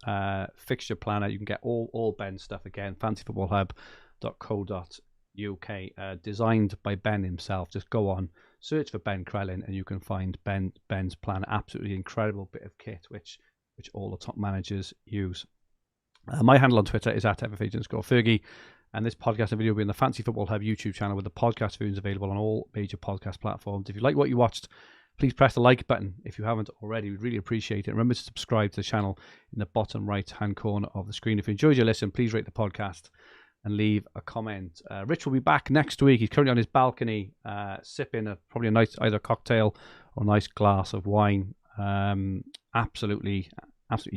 Speaker 1: fixture planner. You can get all Ben's stuff again. fantasyfootballhub.co.uk, designed by Ben himself. Just go on, search for Ben Crellin, and you can find Ben's plan. Absolutely incredible bit of kit, which all the top managers use. My handle on Twitter is at FFH_Fergie, and this podcast and video will be on the Fantasy Football Hub YouTube channel, with the podcast versions available on all major podcast platforms. If you like what you watched, please press the like button if you haven't already. We'd really appreciate it. Remember to subscribe to the channel in the bottom right-hand corner of the screen. If you enjoyed your listen, please rate the podcast and leave a comment. Rich will be back next week. He's currently on his balcony, sipping probably a nice either cocktail or a nice glass of wine. Absolutely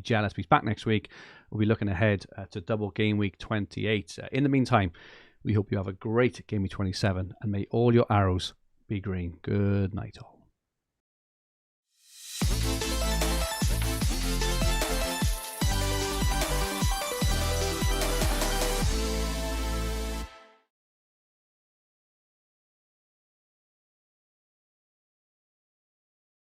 Speaker 1: jealous. But he's back next week. We'll be looking ahead to double game week 28. In the meantime, we hope you have a great game week 27, and may all your arrows be green. Good night all.